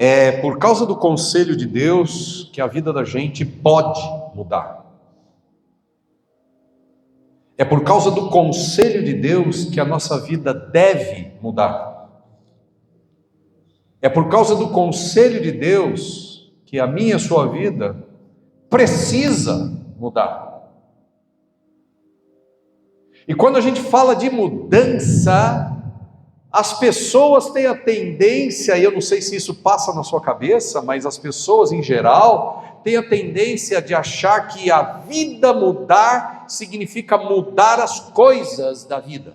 É por causa do conselho de Deus que a vida da gente pode mudar. É por causa do conselho de Deus que a nossa vida deve mudar. É por causa do conselho de Deus que a minha e a sua vida precisa mudar. E quando a gente fala de mudança, as pessoas têm a tendência, e eu não sei se isso passa na sua cabeça, mas as pessoas em geral têm a tendência de achar que a vida mudar significa mudar as coisas da vida.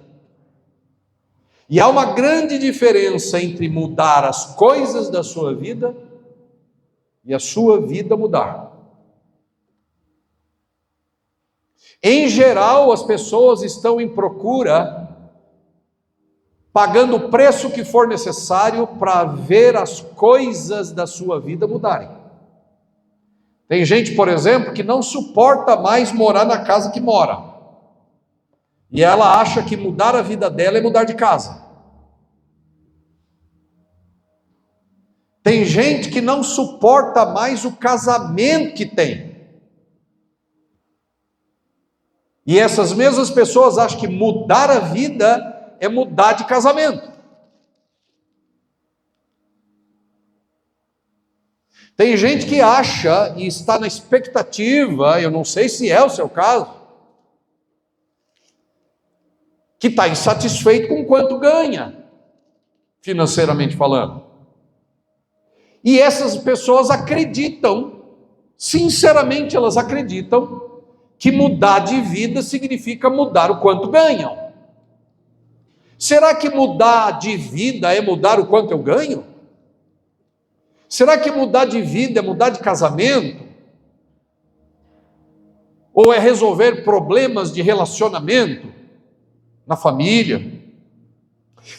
E há uma grande diferença entre mudar as coisas da sua vida e a sua vida mudar. Em geral, as pessoas estão em procura, pagando o preço que for necessário para ver as coisas da sua vida mudarem. Tem gente, por exemplo, que não suporta mais morar na casa que mora. E ela acha que mudar a vida dela é mudar de casa. Tem gente que não suporta mais o casamento que tem. E essas mesmas pessoas acham que mudar a vida é mudar de casamento. Tem gente que acha e está na expectativa, eu não sei se é o seu caso, que está insatisfeito com quanto ganha, financeiramente falando. E essas pessoas acreditam, sinceramente elas acreditam, que mudar de vida significa mudar o quanto ganham. Será que mudar de vida é mudar o quanto eu ganho? Será que mudar de vida é mudar de casamento? Ou é resolver problemas de relacionamento na família?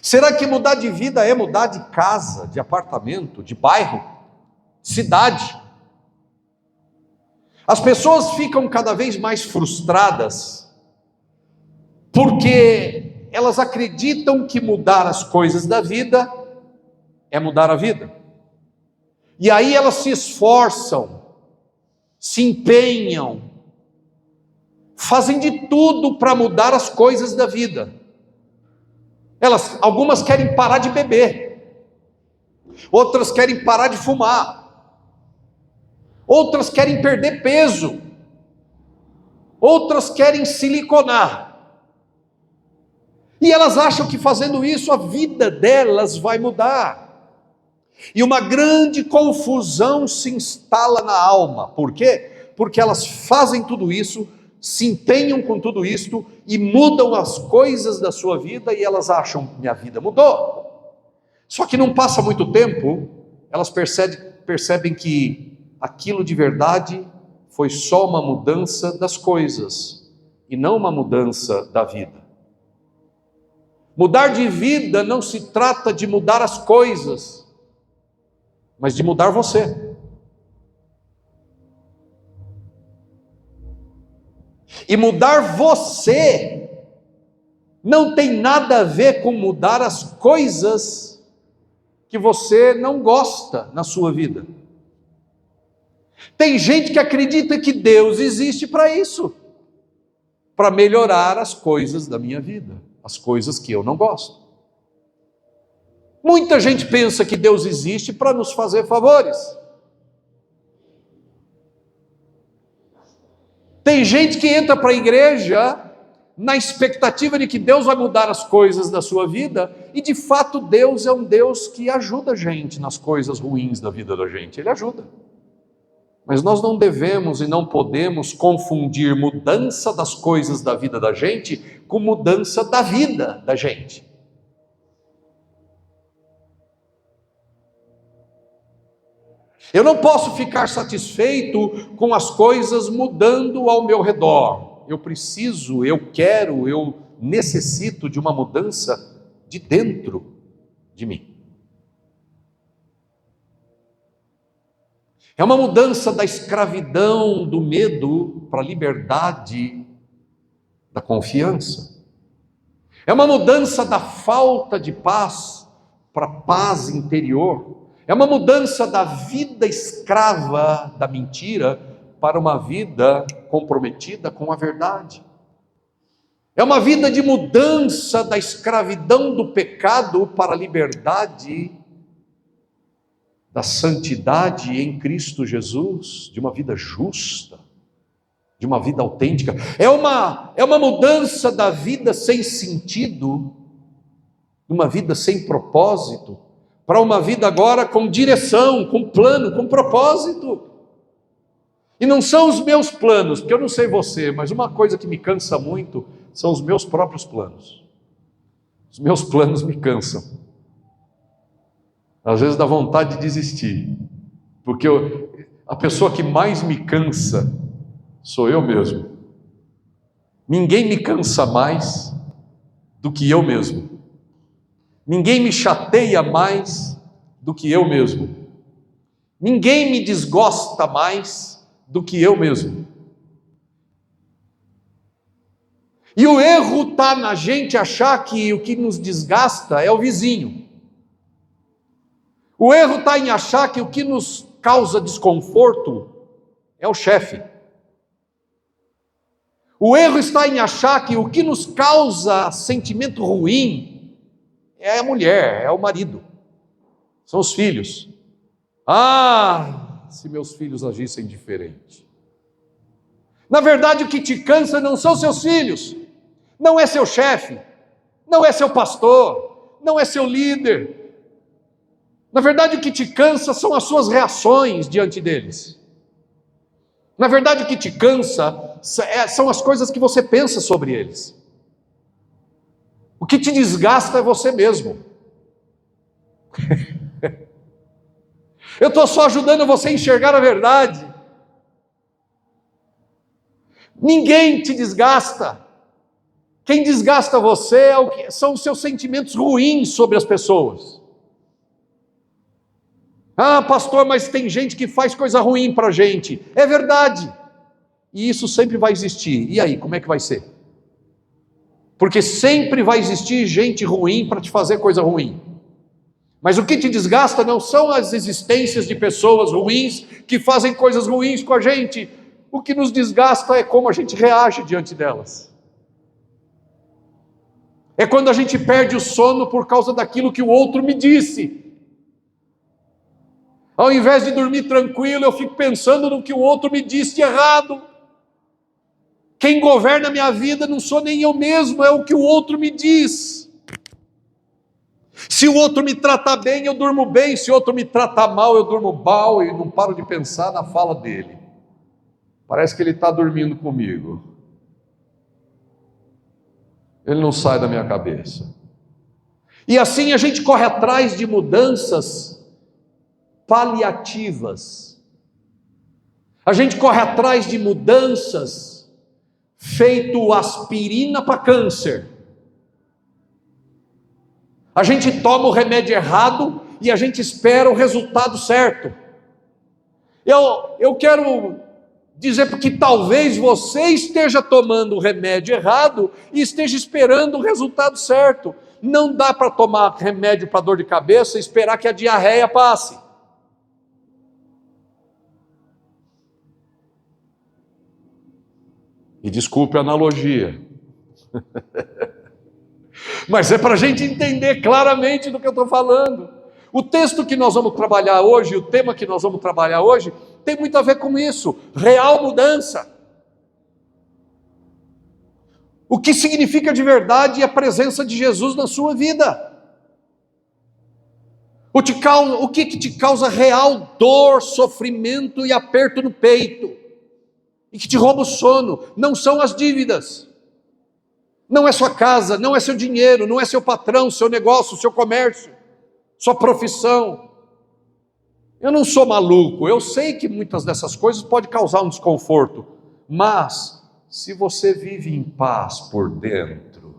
Será que mudar de vida é mudar de casa, de apartamento, de bairro, de cidade? As pessoas ficam cada vez mais frustradas porque elas acreditam que mudar as coisas da vida é mudar a vida. E aí elas se esforçam, se empenham, fazem de tudo para mudar as coisas da vida. Algumas querem parar de beber, outras querem parar de fumar, outras querem perder peso, outras querem siliconar. E elas acham que fazendo isso a vida delas vai mudar. E uma grande confusão se instala na alma. Por quê? Porque elas fazem tudo isso, se empenham com tudo isto e mudam as coisas da sua vida e elas acham, minha vida mudou. Só que não passa muito tempo, elas percebem que aquilo de verdade foi só uma mudança das coisas e não uma mudança da vida. Mudar de vida não se trata de mudar as coisas, mas de mudar você. E mudar você não tem nada a ver com mudar as coisas que você não gosta na sua vida. Tem gente que acredita que Deus existe para isso, para melhorar as coisas da minha vida, as coisas que eu não gosto. Muita gente pensa que Deus existe para nos fazer favores. Tem gente que entra para a igreja na expectativa de que Deus vai mudar as coisas da sua vida, e de fato Deus é um Deus que ajuda a gente nas coisas ruins da vida da gente, Ele ajuda. Mas nós não devemos e não podemos confundir mudança das coisas da vida da gente com mudança da vida da gente. Eu não posso ficar satisfeito com as coisas mudando ao meu redor. Eu preciso, eu quero, eu necessito de uma mudança de dentro de mim. É uma mudança da escravidão, do medo, para a liberdade da confiança. É uma mudança da falta de paz para a paz interior. É uma mudança da vida escrava da mentira para uma vida comprometida com a verdade. É uma vida de mudança da escravidão do pecado para a liberdade da santidade em Cristo Jesus, de uma vida justa, de uma vida autêntica. É uma mudança da vida sem sentido, de uma vida sem propósito, para uma vida agora com direção, com plano, com propósito. E não são os meus planos, porque eu não sei você, mas uma coisa que me cansa muito são os meus próprios planos. Os meus planos me cansam. Às vezes dá vontade de desistir, porque a pessoa que mais me cansa sou eu mesmo. Ninguém me cansa mais do que eu mesmo. Ninguém me chateia mais do que eu mesmo. Ninguém me desgosta mais do que eu mesmo. E o erro está na gente achar que o que nos desgasta é o vizinho. O erro está em achar que o que nos causa desconforto é o chefe. O erro está em achar que o que nos causa sentimento ruim é a mulher, é o marido, são os filhos. Ah, se meus filhos agissem diferente. Na verdade, o que te cansa não são seus filhos, não é seu chefe, não é seu pastor, não é seu líder. Na verdade, o que te cansa são as suas reações diante deles. Na verdade, o que te cansa são as coisas que você pensa sobre eles. O que te desgasta é você mesmo. Eu estou só ajudando você a enxergar a verdade. Ninguém te desgasta. Quem desgasta você são os seus sentimentos ruins sobre as pessoas. Ah, pastor, mas tem gente que faz coisa ruim para a gente. É verdade. E isso sempre vai existir. E aí, como é que vai ser? Porque sempre vai existir gente ruim para te fazer coisa ruim. Mas o que te desgasta não são as existências de pessoas ruins que fazem coisas ruins com a gente. O que nos desgasta é como a gente reage diante delas. É quando a gente perde o sono por causa daquilo que o outro me disse. Ao invés de dormir tranquilo, eu fico pensando no que o outro me disse de errado. Quem governa a minha vida não sou nem eu mesmo, é o que o outro me diz. Se o outro me tratar bem, eu durmo bem. Se o outro me tratar mal, eu durmo mal e não paro de pensar na fala dele. Parece que ele está dormindo comigo. Ele não sai da minha cabeça. E assim a gente corre atrás de mudanças paliativas. A gente corre atrás de mudanças feito aspirina para câncer. A gente toma o remédio errado e a gente espera o resultado certo. Eu quero dizer porque talvez você esteja tomando o remédio errado e esteja esperando o resultado certo. Não dá para tomar remédio para dor de cabeça e esperar que a diarreia passe. E desculpe a analogia. Mas é para a gente entender claramente do que eu estou falando. O texto que nós vamos trabalhar hoje, o tema que nós vamos trabalhar hoje, tem muito a ver com isso, real mudança. O que significa de verdade a presença de Jesus na sua vida. O que te causa real dor, sofrimento e aperto no peito. E que te rouba o sono, não são as dívidas. Não é sua casa, não é seu dinheiro, não é seu patrão, seu negócio, seu comércio, sua profissão. Eu não sou maluco, eu sei que muitas dessas coisas podem causar um desconforto, mas se você vive em paz por dentro,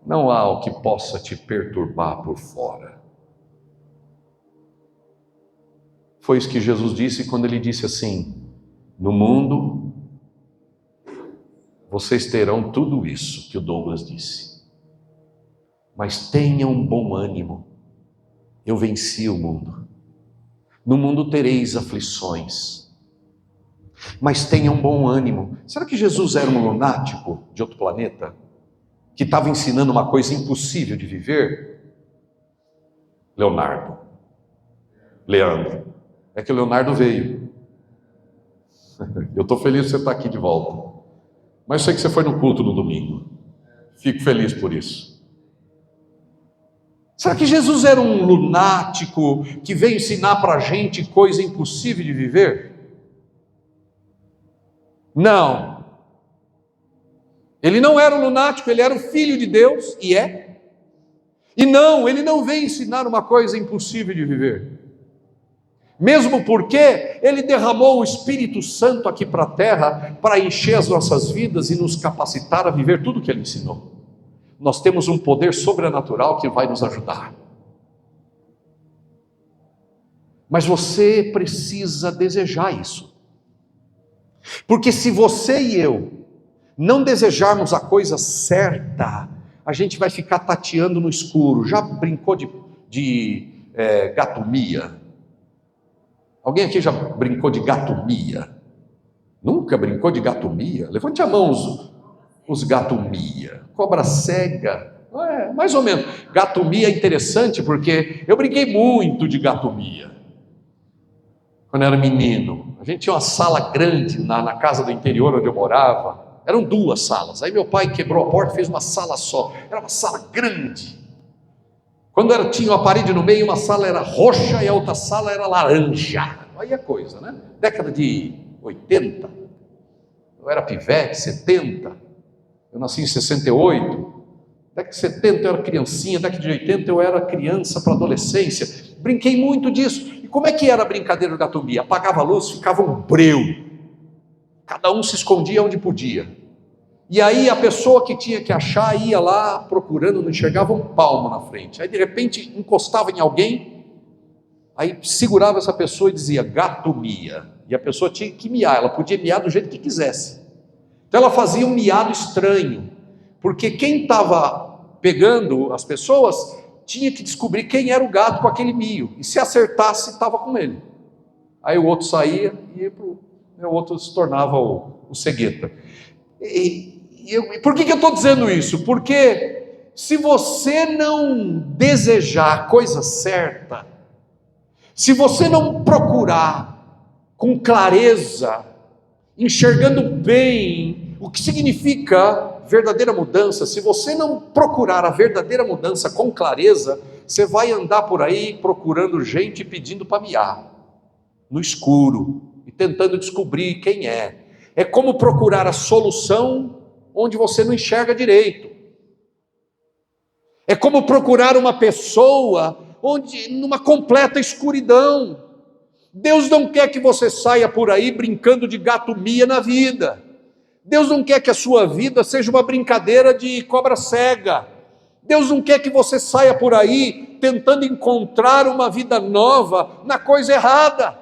não há o que possa te perturbar por fora. Foi isso que Jesus disse quando ele disse assim: no mundo vocês terão tudo isso que o Douglas disse, mas tenham bom ânimo, Eu venci o mundo. No mundo tereis aflições, mas tenham bom ânimo. Será que Jesus era um lunático de outro planeta? Que estava ensinando uma coisa impossível de viver? Leandro. É que o Leonardo veio. Eu estou feliz de você estar aqui de volta. Mas eu sei que você foi no culto no domingo. Fico feliz por isso. Será que Jesus era um lunático que veio ensinar para a gente coisa impossível de viver? Não. Ele não era um lunático, ele era o Filho de Deus, e é. E não, ele não veio ensinar uma coisa impossível de viver. Mesmo porque ele derramou o Espírito Santo aqui para a terra para encher as nossas vidas e nos capacitar a viver tudo o que ele ensinou. Nós temos um poder sobrenatural que vai nos ajudar. Mas você precisa desejar isso. Porque se você e eu não desejarmos a coisa certa, a gente vai ficar tateando no escuro. Já brincou de gatomia? Alguém aqui já brincou de gatomia? Nunca brincou de gatomia? Levante a mão os gatomia. Cobra cega, mais ou menos. Gatomia é interessante porque eu brinquei muito de gatomia quando eu era menino. A gente tinha uma sala grande na casa do interior onde eu morava. Eram 2 salas. Aí meu pai quebrou a porta e fez uma sala só. Era uma sala grande. Quando tinha uma parede no meio, uma sala era roxa e a outra sala era laranja. Aí é coisa, né? Década de 80. Eu era pivete, 70. Eu nasci em 68. Década de 70 eu era criancinha, década de 80 eu era criança para adolescência. Brinquei muito disso. E como é que era a brincadeira de gatomia? Apagava a luz, ficava um breu. Cada um se escondia onde podia. E aí a pessoa que tinha que achar ia lá procurando, não enxergava um palmo na frente. Aí de repente encostava em alguém, aí segurava essa pessoa e dizia gatomia. E a pessoa tinha que miar, ela podia miar do jeito que quisesse. Então ela fazia um miado estranho, porque quem estava pegando as pessoas tinha que descobrir quem era o gato com aquele mio, e se acertasse estava com ele. Aí o outro saía e o outro se tornava o cegueta. Por que eu estou dizendo isso? Porque se você não desejar a coisa certa, se você não procurar com clareza, enxergando bem o que significa verdadeira mudança, se você não procurar a verdadeira mudança com clareza, você vai andar por aí procurando gente pedindo para miar, no escuro, e tentando descobrir quem é. É como procurar a solução onde você não enxerga direito. É como procurar uma pessoa numa completa escuridão. Deus não quer que você saia por aí brincando de gatomia na vida. Deus não quer que a sua vida seja uma brincadeira de cobra cega. Deus não quer que você saia por aí tentando encontrar uma vida nova na coisa errada.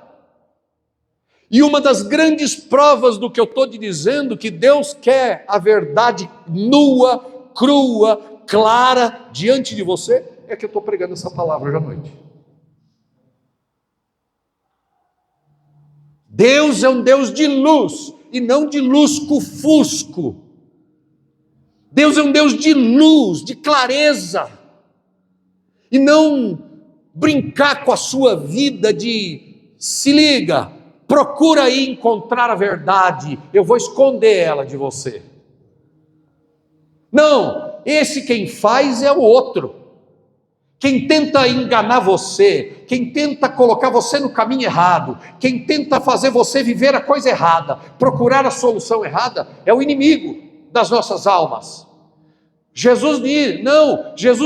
E uma das grandes provas do que eu estou te dizendo, que Deus quer a verdade nua, crua, clara diante de você, é que eu estou pregando essa palavra hoje à noite. Deus é um Deus de luz e não de lusco-fusco. Deus é um Deus de luz, de clareza, e não brincar com a sua vida de se liga, procura aí encontrar a verdade, eu vou esconder ela de você. Não, esse quem faz é o outro. Quem tenta enganar você, quem tenta colocar você no caminho errado, quem tenta fazer você viver a coisa errada, procurar a solução errada, é o inimigo das nossas almas. Jesus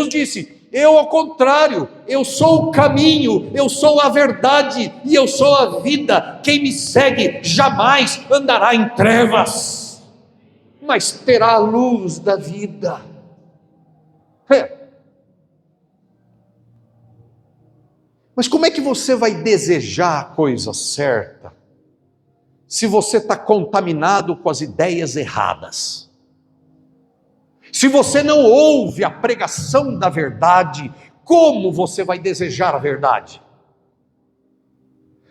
disse, eu ao contrário, eu sou o caminho, eu sou a verdade e eu sou a vida. Quem me segue jamais andará em trevas, mas terá a luz da vida. Mas como é que você vai desejar a coisa certa se você está contaminado com as ideias erradas? Se você não ouve a pregação da verdade como você vai desejar a verdade?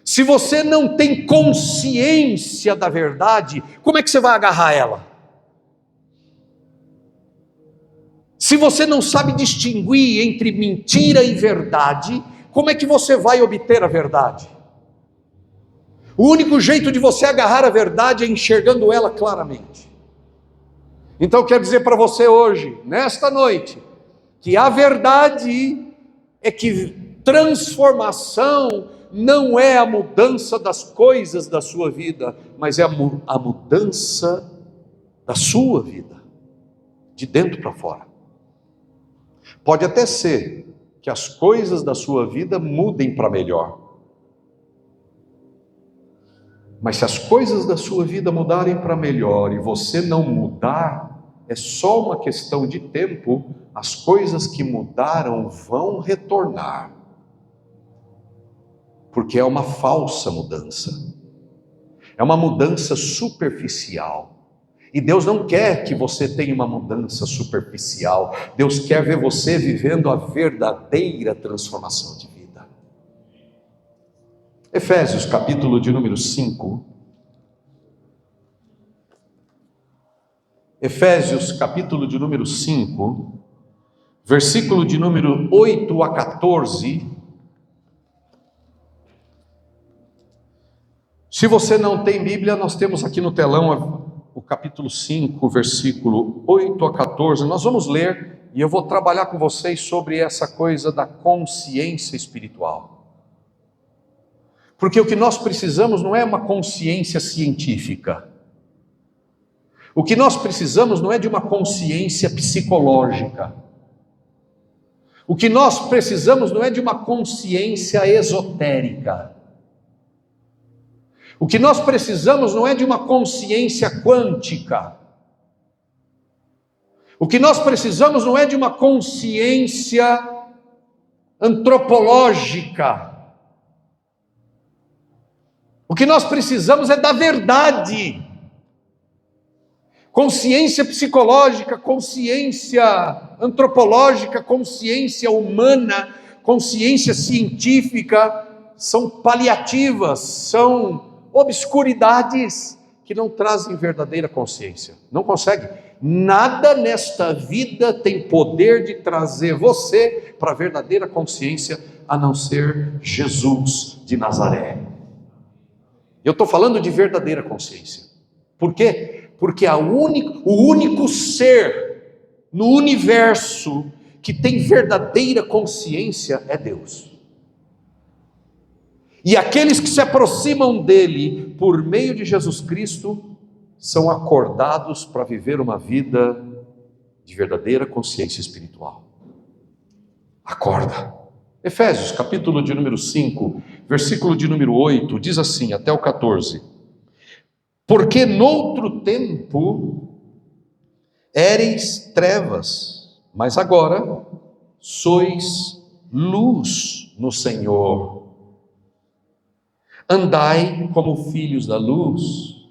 Se você não tem consciência da verdade, como é que você vai agarrar ela? Se você não sabe distinguir entre mentira e verdade, como é que você vai obter a verdade? O único jeito de você agarrar a verdade é enxergando ela claramente. Então eu quero dizer para você hoje, nesta noite, que a verdade é que transformação não é a mudança das coisas da sua vida, mas é a mudança da sua vida, de dentro para fora. Pode até ser que as coisas da sua vida mudem para melhor, mas se as coisas da sua vida mudarem para melhor e você não mudar, é só uma questão de tempo, as coisas que mudaram vão retornar, porque é uma falsa mudança, é uma mudança superficial. E Deus não quer que você tenha uma mudança superficial. Deus quer ver você vivendo a verdadeira transformação de vida. Efésios, capítulo de número 5. Efésios, capítulo de número 5, versículo de número 8 a 14. Se você não tem Bíblia, nós temos aqui no telão o capítulo 5, versículo 8 a 14, nós vamos ler e eu vou trabalhar com vocês sobre essa coisa da consciência espiritual. Porque o que nós precisamos não é uma consciência científica. O que nós precisamos não é de uma consciência psicológica. O que nós precisamos não é de uma consciência esotérica. O que nós precisamos não é de uma consciência quântica. O que nós precisamos não é de uma consciência antropológica. O que nós precisamos é da verdade. Consciência psicológica, consciência antropológica, consciência humana, consciência científica são paliativas, são obscuridades que não trazem verdadeira consciência. Não consegue. Nada nesta vida tem poder de trazer você para a verdadeira consciência, a não ser Jesus de Nazaré. Eu estou falando de verdadeira consciência. Por quê? Porque o único ser no universo que tem verdadeira consciência é Deus. E aqueles que se aproximam dele por meio de Jesus Cristo são acordados para viver uma vida de verdadeira consciência espiritual. Acorda. Efésios, capítulo de número 5, versículo de número 8, diz assim, até o 14: porque noutro tempo éreis trevas, mas agora sois luz no Senhor. Andai como filhos da luz,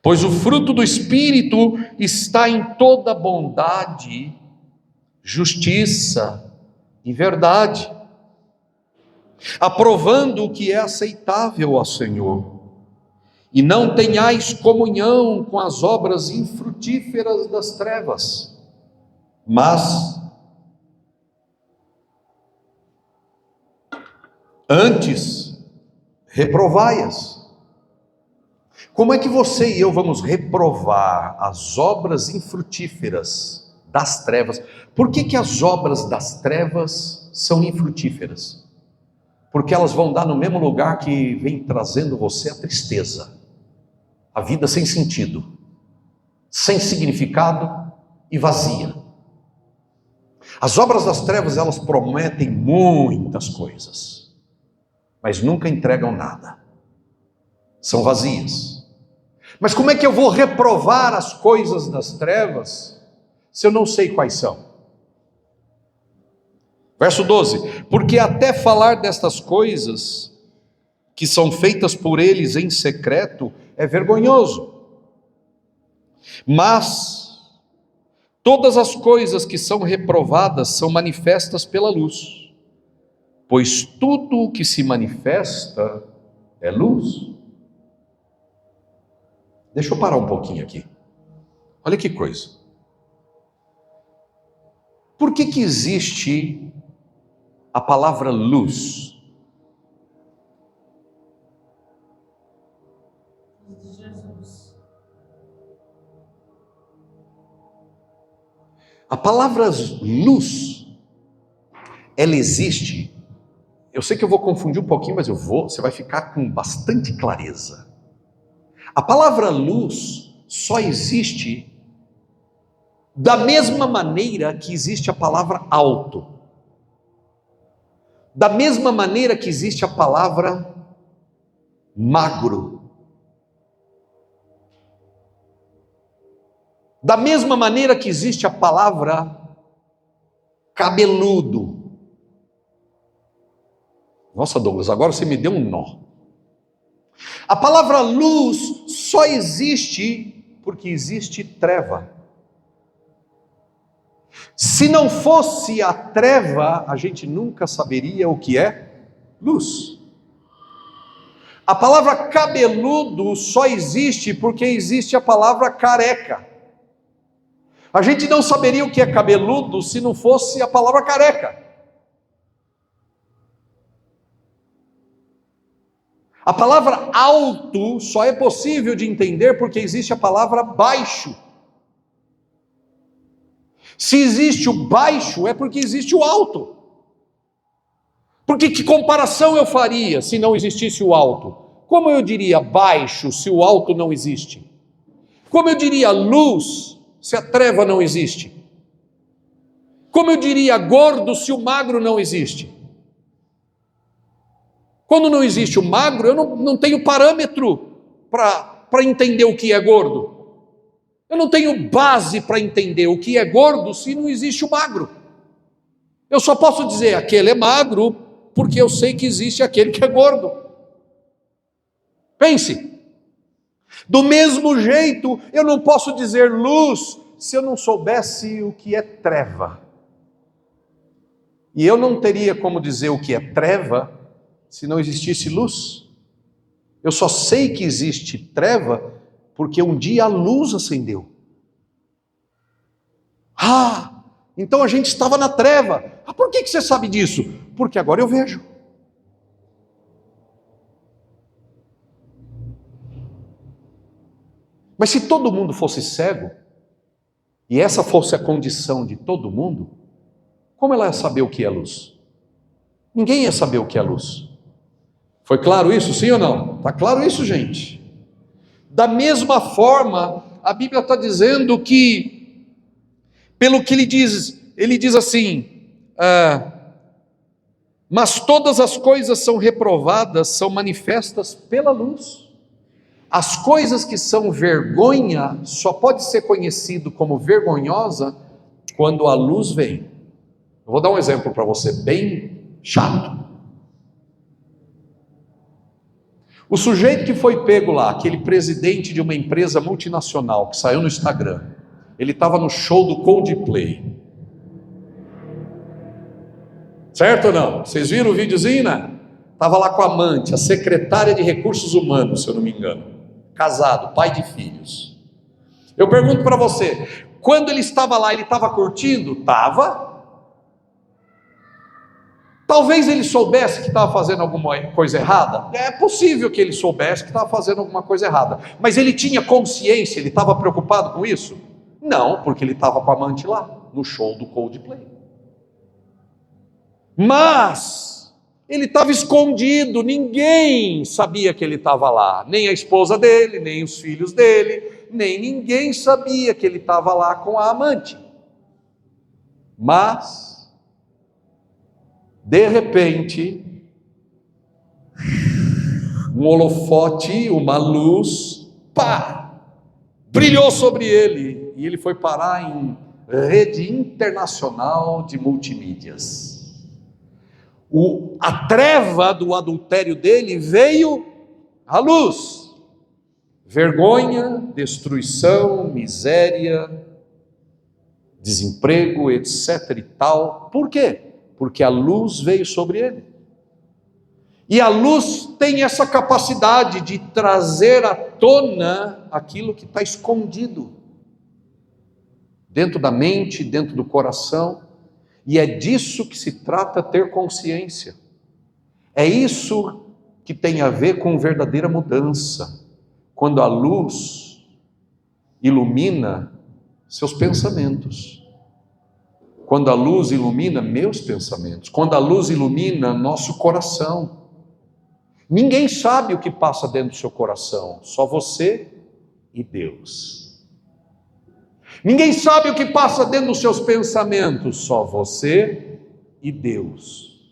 pois o fruto do Espírito está em toda bondade, justiça e verdade, aprovando o que é aceitável ao Senhor. E não tenhais comunhão com as obras infrutíferas das trevas, mas antes reprovai-as. Como é que você e eu vamos reprovar as obras infrutíferas das trevas? Por que as obras das trevas são infrutíferas? Porque elas vão dar no mesmo lugar que vem trazendo você a tristeza, a vida sem sentido, sem significado e vazia. As obras das trevas, elas prometem muitas coisas, mas nunca entregam nada, são vazias. Mas como é que eu vou reprovar as coisas das trevas, se eu não sei quais são? Verso 12, porque até falar destas coisas, que são feitas por eles em secreto, é vergonhoso. Mas, Todas as coisas que são reprovadas são manifestas pela luz, pois tudo o que se manifesta é luz. Deixa eu parar um pouquinho aqui. Olha que coisa. Por que existe a palavra luz? A palavra luz, ela existe. Eu sei que eu vou confundir um pouquinho, mas você vai ficar com bastante clareza. A palavra luz só existe da mesma maneira que existe a palavra alto, da mesma maneira que existe a palavra magro, da mesma maneira que existe a palavra cabeludo. Nossa, Douglas, agora você me deu um nó. A palavra luz só existe porque existe treva. Se não fosse a treva, a gente nunca saberia o que é luz. A palavra cabeludo só existe porque existe a palavra careca. A gente não saberia o que é cabeludo se não fosse a palavra careca. A palavra alto só é possível de entender porque existe a palavra baixo. Se existe o baixo, é porque existe o alto. Porque que comparação eu faria se não existisse o alto? Como eu diria baixo se o alto não existe? Como eu diria luz se a treva não existe? Como eu diria gordo se o magro não existe? Quando não existe o magro, eu não tenho parâmetro para entender o que é gordo. Eu não tenho base para entender o que é gordo se não existe o magro. Eu só posso dizer aquele é magro porque eu sei que existe aquele que é gordo. Pense. Do mesmo jeito, eu não posso dizer luz se eu não soubesse o que é treva. E eu não teria como dizer o que é treva se não existisse luz. Eu só sei que existe treva porque um dia a luz acendeu. Ah, então a gente estava na treva. Ah, por que você sabe disso? Porque agora eu vejo. Mas se todo mundo fosse cego, e essa fosse a condição de todo mundo, como ela ia saber o que é luz? Ninguém ia saber o que é luz. Foi claro isso, sim ou não? Está claro isso, gente? Da mesma forma, a Bíblia está dizendo que, pelo que ele diz assim, mas todas as coisas são reprovadas, são manifestas pela luz. As coisas que são vergonha, só pode ser conhecido como vergonhosa quando a luz vem. Eu vou dar um exemplo para você, bem chato. O sujeito que foi pego lá, aquele presidente de uma empresa multinacional, que saiu no Instagram, ele estava no show do Coldplay. Certo ou não? Vocês viram o videozinho, né? Estava lá com a amante, a secretária de Recursos Humanos, se eu não me engano. Casado, pai de filhos. Eu pergunto para você, quando ele estava lá, ele estava curtindo? Estava. Talvez ele soubesse que estava fazendo alguma coisa errada. É possível que ele soubesse que estava fazendo alguma coisa errada. Mas ele tinha consciência, ele estava preocupado com isso? Não, porque ele estava com a amante lá, no show do Coldplay. Mas ele estava escondido, ninguém sabia que ele estava lá. Nem a esposa dele, nem os filhos dele, nem ninguém sabia que ele estava lá com a amante. Mas, de repente, um holofote, uma luz, pá, brilhou sobre ele, e ele foi parar em rede internacional de multimídias. A treva do adultério dele veio à luz. Vergonha, destruição, miséria, desemprego, etc. e tal. Por quê? Porque a luz veio sobre ele. E a luz tem essa capacidade de trazer à tona aquilo que está escondido dentro da mente, dentro do coração. E é disso que se trata ter consciência. É isso que tem a ver com verdadeira mudança. Quando a luz ilumina seus pensamentos. Quando a luz ilumina meus pensamentos. Quando a luz ilumina nosso coração. Ninguém sabe o que passa dentro do seu coração, só você e Deus. Ninguém sabe o que passa dentro dos seus pensamentos, só você e Deus.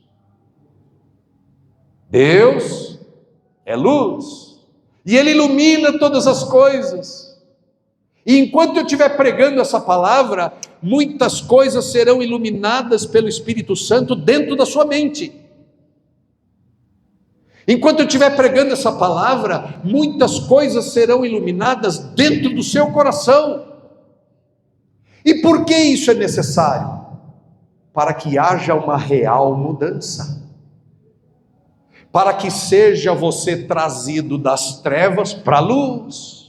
Deus é luz, e Ele ilumina todas as coisas. E enquanto eu estiver pregando essa palavra, muitas coisas serão iluminadas pelo Espírito Santo dentro da sua mente. Enquanto eu estiver pregando essa palavra, muitas coisas serão iluminadas dentro do seu coração. E por que isso é necessário? Para que haja uma real mudança. Para que seja você trazido das trevas para a luz.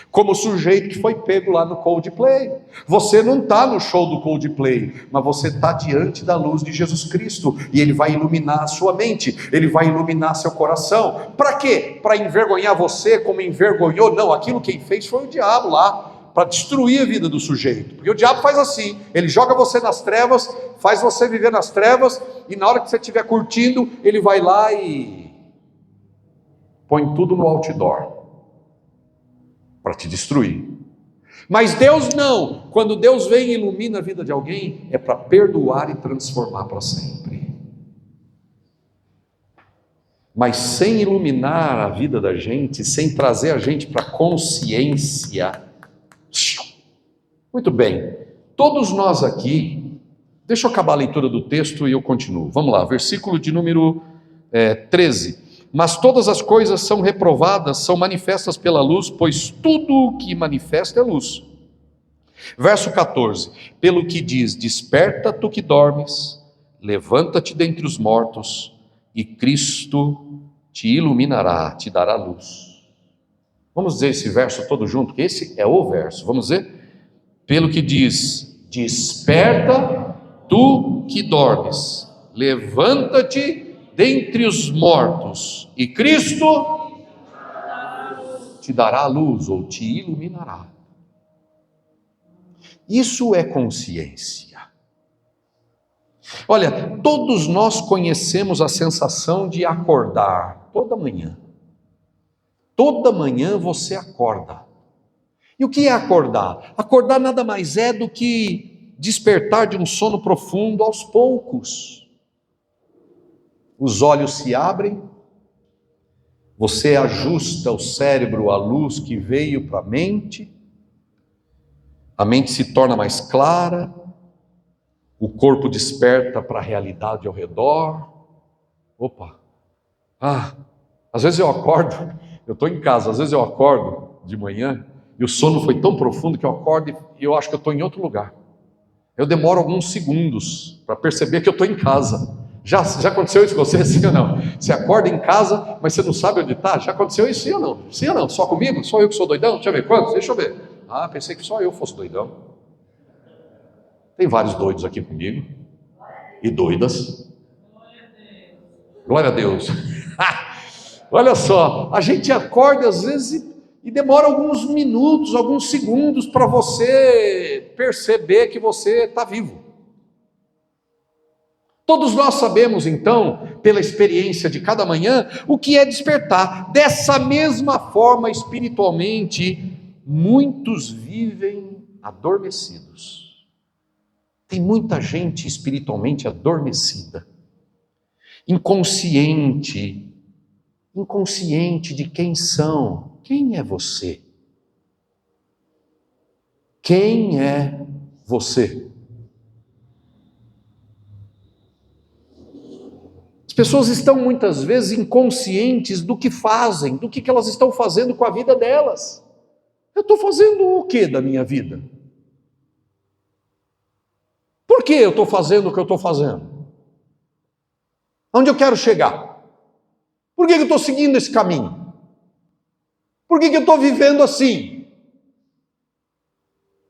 Como o sujeito que foi pego lá no Coldplay. Você não está no show do Coldplay, mas você está diante da luz de Jesus Cristo, e Ele vai iluminar a sua mente, Ele vai iluminar seu coração. Para quê? Para envergonhar você como envergonhou? Não, aquilo quem fez foi o diabo lá, para destruir a vida do sujeito. Porque o diabo faz assim, ele joga você nas trevas, faz você viver nas trevas, e na hora que você estiver curtindo, ele vai lá e põe tudo no outdoor para te destruir. Mas Deus não. Quando Deus vem e ilumina a vida de alguém, é para perdoar e transformar para sempre. Mas sem iluminar a vida da gente, sem trazer a gente para a consciência. Muito bem, todos nós aqui, deixa eu acabar a leitura do texto e eu continuo. Vamos lá, versículo de número 13. Mas todas as coisas são reprovadas, são manifestas pela luz, pois tudo o que manifesta é luz. Verso 14, pelo que diz, desperta tu que dormes, levanta-te dentre os mortos, e Cristo te iluminará, te dará luz. Vamos dizer esse verso todo junto, que esse é o verso, vamos dizer? Pelo que diz, desperta tu que dormes, levanta-te dentre os mortos, e Cristo te dará a luz, ou te iluminará. Isso é consciência. Olha, todos nós conhecemos a sensação de acordar toda manhã. Toda manhã você acorda. E o que é acordar? Acordar nada mais é do que despertar de um sono profundo aos poucos. Os olhos se abrem, você ajusta o cérebro à luz que veio para a mente se torna mais clara, o corpo desperta para a realidade ao redor. Opa! Às vezes eu acordo, eu estou em casa, às vezes eu acordo de manhã e o sono foi tão profundo que eu acordo e eu acho que eu estou em outro lugar. Eu demoro alguns segundos para perceber que eu estou em casa. Já aconteceu isso com você, sim ou não? Você acorda em casa, mas você não sabe onde está? Já aconteceu isso, sim ou não? Sim ou não? Só comigo? Só eu que sou doidão? Deixa eu ver, quantos? Deixa eu ver. Pensei que só eu fosse doidão. Tem vários doidos aqui comigo. E doidas. Glória a Deus. Olha só, a gente acorda às vezes e demora alguns minutos, alguns segundos para você perceber que você está vivo. Todos nós sabemos, então, pela experiência de cada manhã, o que é despertar. Dessa mesma forma, espiritualmente, muitos vivem adormecidos. Tem muita gente espiritualmente adormecida, inconsciente de quem são. Quem é você? Quem é você? As pessoas estão muitas vezes inconscientes do que fazem, do que elas estão fazendo com a vida delas. Eu estou fazendo o que da minha vida? Por que eu estou fazendo o que eu estou fazendo? Onde eu quero chegar? Por que eu estou seguindo esse caminho? Por que eu estou vivendo assim?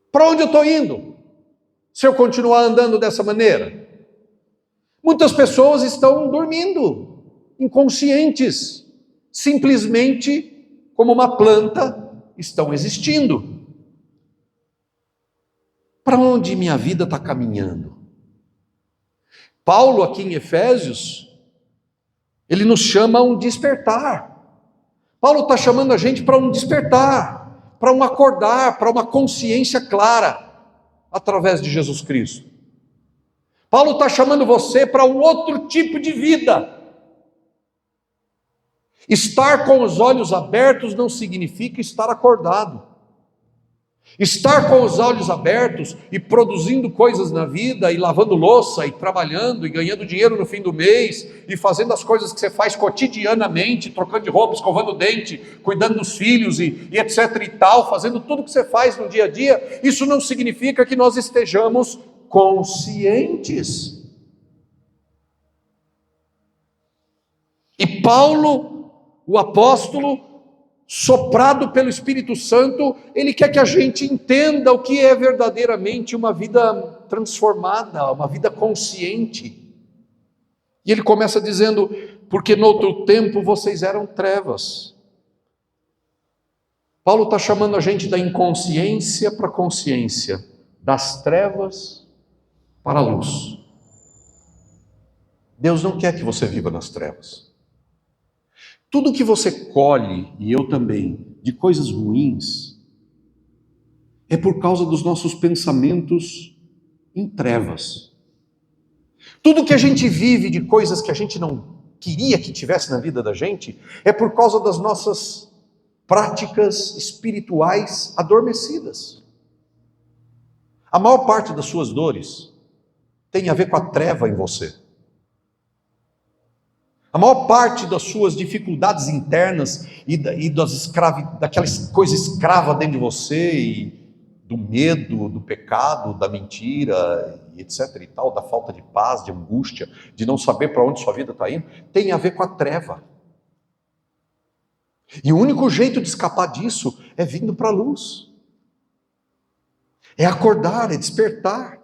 Para onde eu estou indo? Se eu continuar andando dessa maneira? Muitas pessoas estão dormindo, inconscientes, simplesmente como uma planta, estão existindo. Para onde minha vida está caminhando? Paulo, aqui em Efésios, ele nos chama a um despertar. Paulo está chamando a gente para um despertar, para um acordar, para uma consciência clara, através de Jesus Cristo. Paulo está chamando você para um outro tipo de vida. Estar com os olhos abertos não significa estar acordado. Estar com os olhos abertos e produzindo coisas na vida, e lavando louça, e trabalhando, e ganhando dinheiro no fim do mês, e fazendo as coisas que você faz cotidianamente, trocando de roupa, escovando o dente, cuidando dos filhos, e etc e tal, fazendo tudo que você faz no dia a dia, isso não significa que nós estejamos conscientes. E Paulo, o apóstolo, soprado pelo Espírito Santo, ele quer que a gente entenda o que é verdadeiramente uma vida transformada, uma vida consciente. E ele começa dizendo: porque noutro tempo vocês eram trevas. Paulo está chamando a gente da inconsciência para a consciência, das trevas para a luz. Deus não quer que você viva nas trevas. Tudo que você colhe, e eu também, de coisas ruins, é por causa dos nossos pensamentos em trevas. Tudo que a gente vive de coisas que a gente não queria que tivesse na vida da gente, é por causa das nossas práticas espirituais adormecidas. A maior parte das suas dores tem a ver com a treva em você. A maior parte das suas dificuldades internas daquela coisa escrava dentro de você, e do medo, do pecado, da mentira, e etc e tal, da falta de paz, de angústia, de não saber para onde sua vida está indo, tem a ver com a treva. E o único jeito de escapar disso é vindo para a luz. É acordar, é despertar.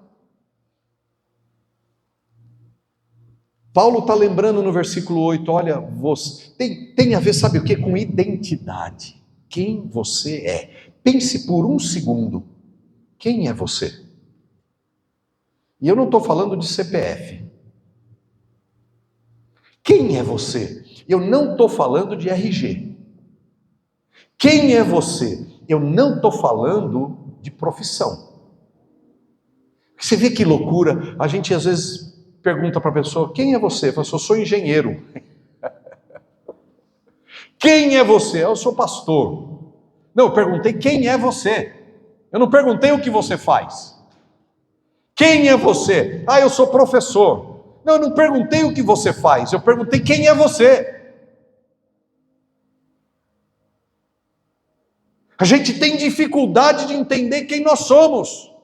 Paulo está lembrando no versículo 8, olha, você, tem a ver, sabe o que? Com identidade. Quem você é. Pense por um segundo, quem é você? E eu não estou falando de CPF. Quem é você? Eu não estou falando de RG. Quem é você? Eu não estou falando de profissão. Você vê que loucura, a gente às vezes pergunta para a pessoa: quem é você? Eu sou engenheiro. Quem é você? Eu sou pastor. Não, eu perguntei quem é você. Eu não perguntei o que você faz. Quem é você? Ah, eu sou professor. Não, eu não perguntei o que você faz. Eu perguntei quem é você. A gente tem dificuldade de entender quem nós somos.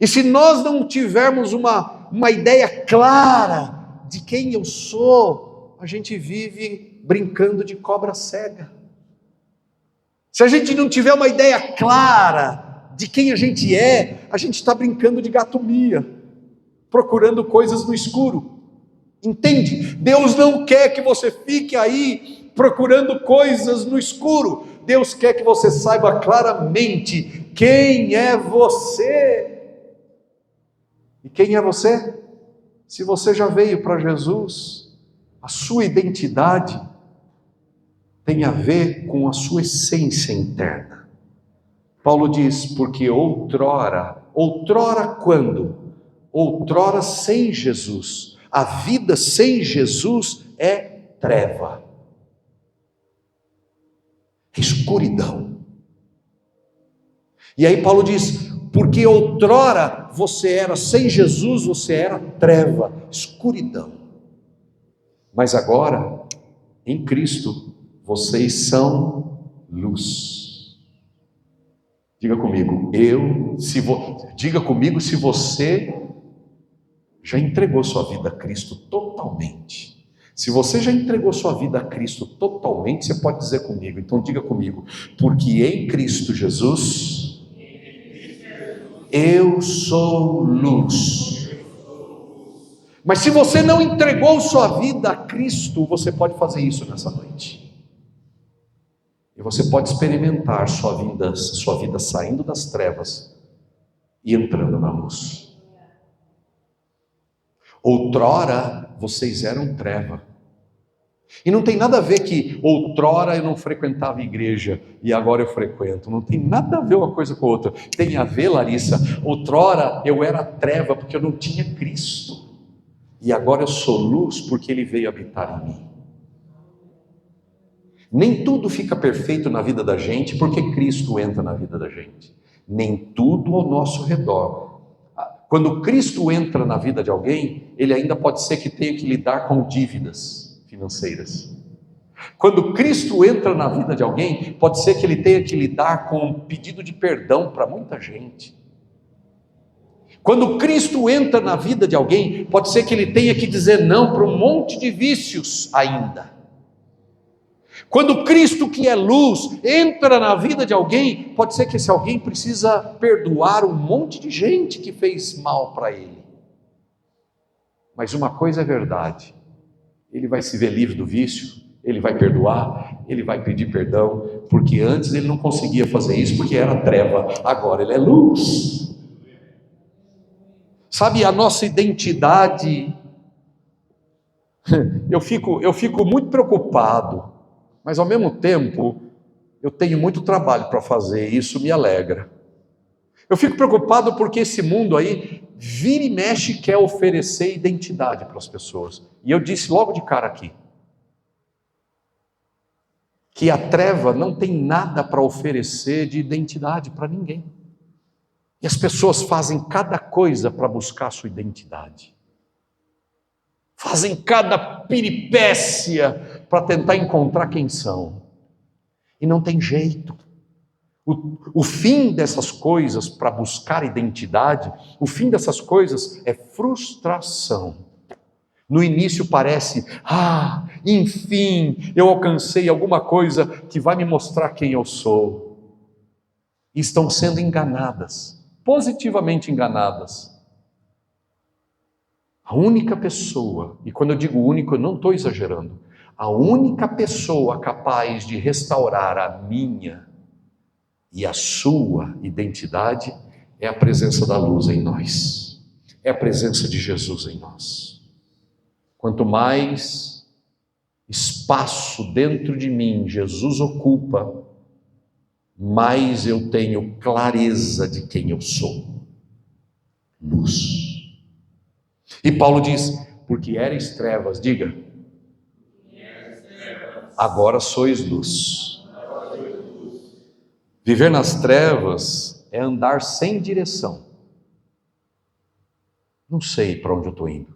E se nós não tivermos uma ideia clara de quem eu sou, a gente vive brincando de cobra cega. Se a gente não tiver uma ideia clara de quem a gente está brincando de gato-mia, procurando coisas no escuro. Entende? Deus não quer que você fique aí procurando coisas no escuro. Deus quer que você saiba claramente quem é você. E quem é você? Se você já veio para Jesus, a sua identidade tem a ver com a sua essência interna. Paulo diz: porque outrora quando? Outrora sem Jesus. A vida sem Jesus é treva, escuridão. E aí Paulo diz: porque outrora você era sem Jesus, você era treva, escuridão. Mas agora, em Cristo, vocês são luz. Diga comigo, diga comigo se você já entregou sua vida a Cristo totalmente. Se você já entregou sua vida a Cristo totalmente, você pode dizer comigo, então diga comigo, porque em Cristo Jesus, eu sou luz. Mas se você não entregou sua vida a Cristo, você pode fazer isso nessa noite. E você pode experimentar sua vida saindo das trevas e entrando na luz. Outrora vocês eram treva. E não tem nada a ver que outrora eu não frequentava igreja e agora eu frequento. Não tem nada a ver uma coisa com a outra. Tem a ver, Larissa, outrora eu era treva porque eu não tinha Cristo. E agora eu sou luz porque Ele veio habitar em mim. Nem tudo fica perfeito na vida da gente porque Cristo entra na vida da gente. Nem tudo ao nosso redor. Quando Cristo entra na vida de alguém, ele ainda pode ser que tenha que lidar com dívidas financeiras. Quando Cristo entra na vida de alguém, pode ser que ele tenha que lidar com um pedido de perdão para muita gente. Quando Cristo entra na vida de alguém, pode ser que ele tenha que dizer não para um monte de vícios ainda. Quando Cristo, que é luz, entra na vida de alguém, pode ser que esse alguém precisa perdoar um monte de gente que fez mal para ele. Mas uma coisa é verdade, ele vai se ver livre do vício, ele vai perdoar, ele vai pedir perdão, porque antes ele não conseguia fazer isso porque era treva, agora ele é luz. Sabe, a nossa identidade, eu fico muito preocupado, mas ao mesmo tempo, eu tenho muito trabalho para fazer e isso me alegra. Eu fico preocupado porque esse mundo aí, vira e mexe, quer oferecer identidade para as pessoas. E eu disse logo de cara aqui, que a treva não tem nada para oferecer de identidade para ninguém. E as pessoas fazem cada coisa para buscar a sua identidade. Fazem cada peripécia para tentar encontrar quem são. E não tem jeito. O fim dessas coisas para buscar identidade, o fim dessas coisas é frustração. No início parece, enfim, eu alcancei alguma coisa que vai me mostrar quem eu sou. E estão sendo enganadas, positivamente enganadas. A única pessoa, e quando eu digo único, eu não estou exagerando, a única pessoa capaz de restaurar a minha e a sua identidade é a presença da luz em nós, é a presença de Jesus em nós. Quanto mais espaço dentro de mim Jesus ocupa, mais eu tenho clareza de quem eu sou. Luz. E Paulo diz, porque erais trevas, diga, agora sois luz. Viver nas trevas é andar sem direção. Não sei para onde eu estou indo.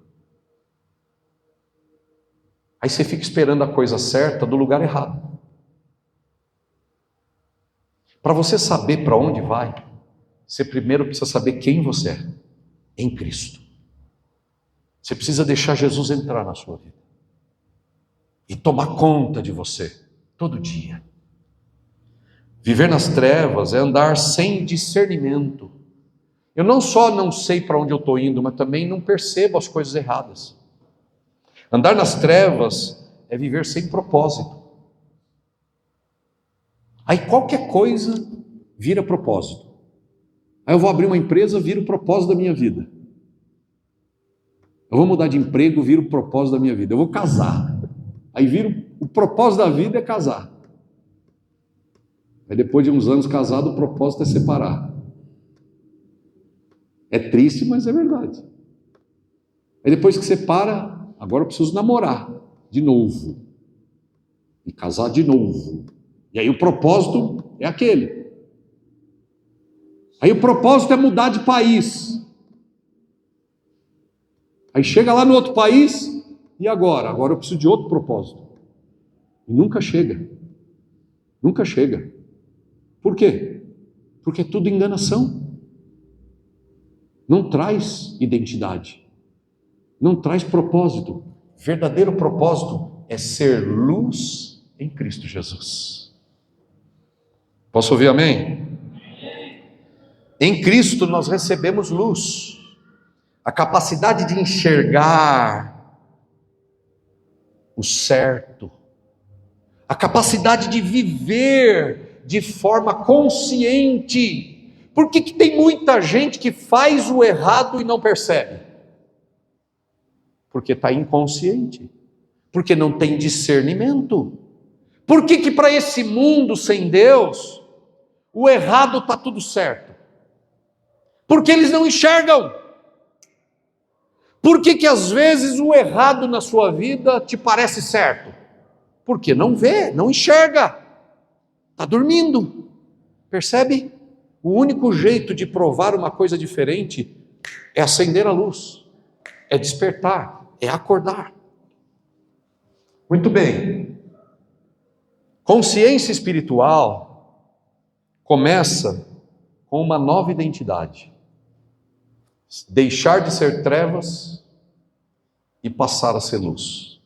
Aí você fica esperando a coisa certa do lugar errado. Para você saber para onde vai, você primeiro precisa saber quem você é, em Cristo. Você precisa deixar Jesus entrar na sua vida e tomar conta de você todo dia. Viver nas trevas é andar sem discernimento. Eu não só não sei para onde eu estou indo, mas também não percebo as coisas erradas. Andar nas trevas é viver sem propósito. Aí qualquer coisa vira propósito. Aí eu vou abrir uma empresa, vira o propósito da minha vida. Eu vou mudar de emprego, vira o propósito da minha vida. Eu vou casar. Aí vira o propósito da vida é casar. Aí depois de uns anos casado, o propósito é separar. É triste, mas é verdade. Aí depois que separa, agora eu preciso namorar de novo. E casar de novo. E aí o propósito é aquele. Aí o propósito é mudar de país. Aí chega lá no outro país, e agora? Agora eu preciso de outro propósito. E nunca chega. Nunca chega. Por quê? Porque é tudo enganação. Não traz identidade. Não traz propósito. Verdadeiro propósito é ser luz em Cristo Jesus. Posso ouvir amém? Em Cristo nós recebemos luz. A capacidade de enxergar o certo. A capacidade de viver de forma consciente. Por que tem muita gente que faz o errado e não percebe? Porque está inconsciente. Porque não tem discernimento. Por que para esse mundo sem Deus, o errado está tudo certo? Porque eles não enxergam. Por que às vezes o errado na sua vida te parece certo? Porque não vê, não enxerga. Está dormindo. Percebe? O único jeito de provar uma coisa diferente é acender a luz, é despertar, é acordar. Muito bem. Consciência espiritual começa com uma nova identidade. Deixar de ser trevas e passar a ser luz.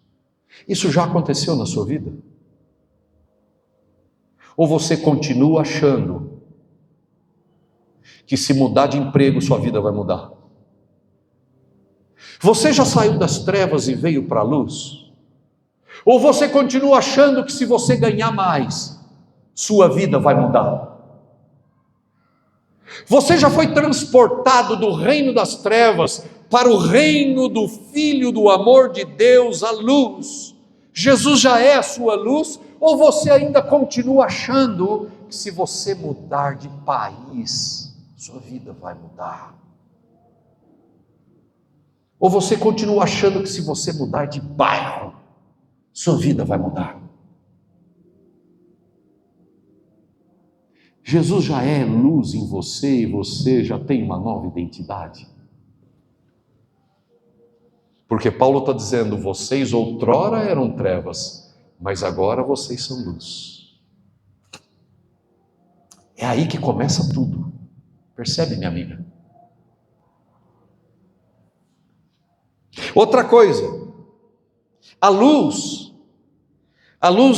Isso já aconteceu na sua vida? Ou você continua achando que se mudar de emprego sua vida vai mudar? Você já saiu das trevas e veio para a luz? Ou você continua achando que se você ganhar mais, sua vida vai mudar? Você já foi transportado do reino das trevas para o reino do Filho do amor de Deus, a luz? Jesus já é a sua luz? Ou você ainda continua achando que se você mudar de país, sua vida vai mudar? Ou você continua achando que se você mudar de bairro, sua vida vai mudar? Jesus já é luz em você e você já tem uma nova identidade. Porque Paulo está dizendo, vocês outrora eram trevas, mas agora vocês são luz. É aí que começa tudo. Percebe, minha amiga? Outra coisa, a luz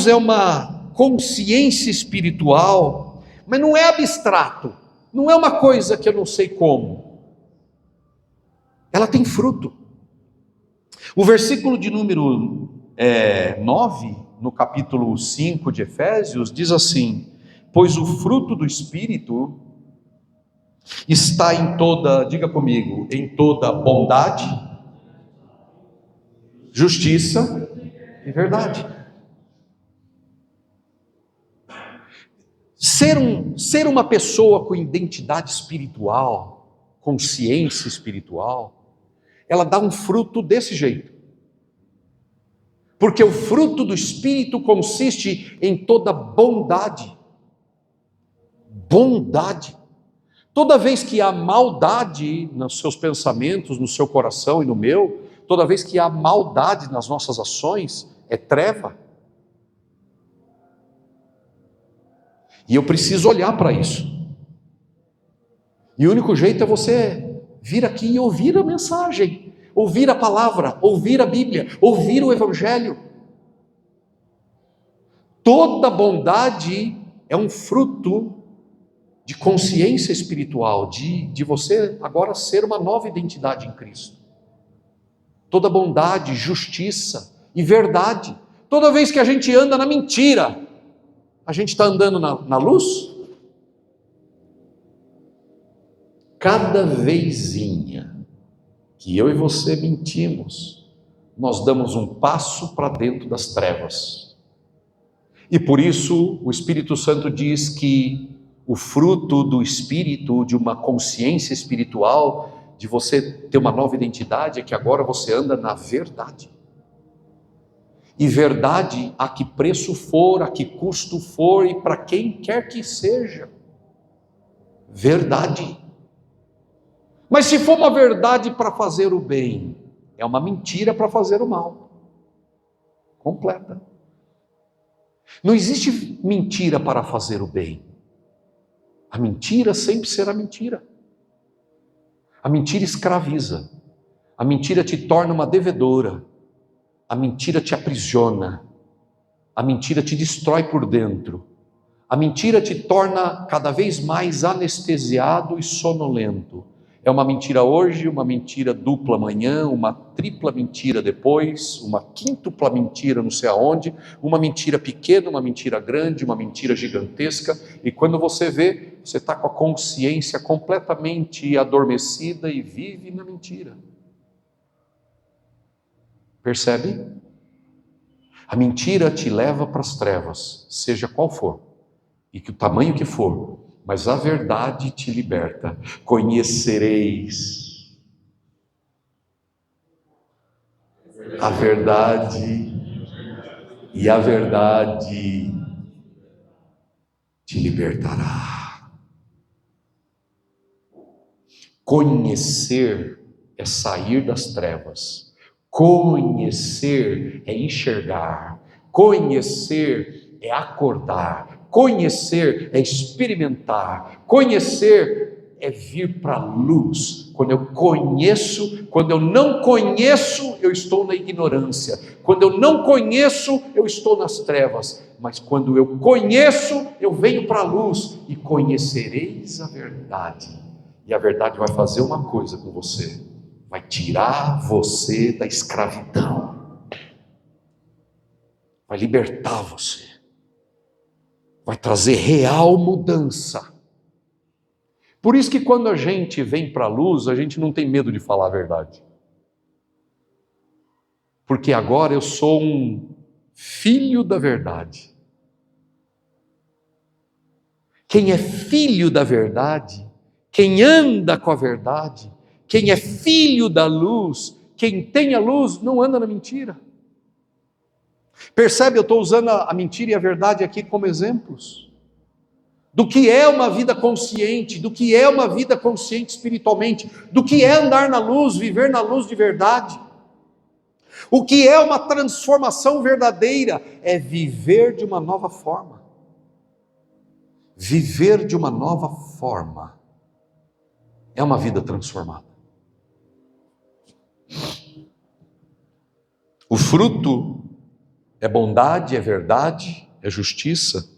é uma consciência espiritual, mas não é abstrato, não é uma coisa que eu não sei como. Ela tem fruto. O versículo de número 9, no capítulo 5 de Efésios, diz assim: pois o fruto do Espírito está em toda, diga comigo, em toda bondade, justiça e verdade. Ser uma pessoa com identidade espiritual, consciência espiritual, ela dá um fruto desse jeito. Porque o fruto do Espírito consiste em toda bondade. Bondade. Toda vez que há maldade nos seus pensamentos, no seu coração e no meu, toda vez que há maldade nas nossas ações, é treva. E eu preciso olhar para isso. E o único jeito é você vir aqui e ouvir a mensagem, ouvir a palavra, ouvir a Bíblia, ouvir o Evangelho. Toda bondade é um fruto de consciência espiritual, de você agora ser uma nova identidade em Cristo. Toda bondade, justiça e verdade. Toda vez que a gente anda na mentira, a gente está andando na luz? Cada vezinha que eu e você mentimos, nós damos um passo para dentro das trevas. E por isso o Espírito Santo diz que o fruto do Espírito, de uma consciência espiritual, de você ter uma nova identidade, é que agora você anda na verdade. E verdade a que preço for, a que custo for e para quem quer que seja. Verdade. Mas se for uma verdade para fazer o bem, é uma mentira para fazer o mal. Completa. Não existe mentira para fazer o bem. A mentira sempre será mentira. A mentira escraviza. A mentira te torna uma devedora. A mentira te aprisiona. A mentira te destrói por dentro. A mentira te torna cada vez mais anestesiado e sonolento. É uma mentira hoje, uma mentira dupla amanhã, uma tripla mentira depois, uma quíntupla mentira não sei aonde, uma mentira pequena, uma mentira grande, uma mentira gigantesca, e quando você vê, você está com a consciência completamente adormecida e vive na mentira. Percebe? A mentira te leva para as trevas, seja qual for, e que o tamanho que for, mas a verdade te liberta. Conhecereis a verdade, e a verdade te libertará. Conhecer é sair das trevas. Conhecer é enxergar. Conhecer é acordar. Conhecer é experimentar. Conhecer é vir para a luz. Quando eu conheço, quando eu não conheço, eu estou na ignorância. Quando eu não conheço, eu estou nas trevas. Mas quando eu conheço, eu venho para a luz. E conhecereis a verdade. E a verdade vai fazer uma coisa com você: vai tirar você da escravidão, vai libertar você, vai trazer real mudança. Por isso que quando a gente vem para a luz, a gente não tem medo de falar a verdade. Porque agora eu sou um filho da verdade. Quem é filho da verdade, quem anda com a verdade, quem é filho da luz, quem tem a luz, não anda na mentira. Percebe, eu estou usando a mentira e a verdade aqui como exemplos do que é uma vida consciente, do que é uma vida consciente espiritualmente, do que é andar na luz, viver na luz de verdade. O que é uma transformação verdadeira é viver de uma nova forma. Viver de uma nova forma é uma vida transformada. O fruto é bondade, é verdade, é justiça.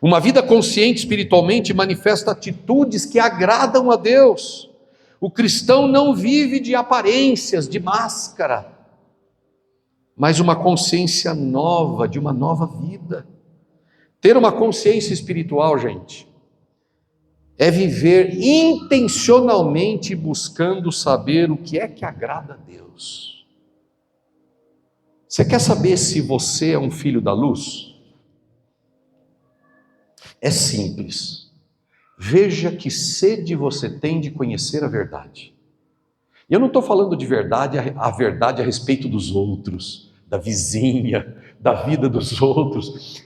Uma vida consciente espiritualmente manifesta atitudes que agradam a Deus. O cristão não vive de aparências, de máscara, mas uma consciência nova, de uma nova vida. Ter uma consciência espiritual, gente, é viver intencionalmente buscando saber o que é que agrada a Deus. Você quer saber se você é um filho da luz? É simples. Veja que sede você tem de conhecer a verdade. E eu não estou falando de verdade, a verdade a respeito dos outros, da vizinha, da vida dos outros.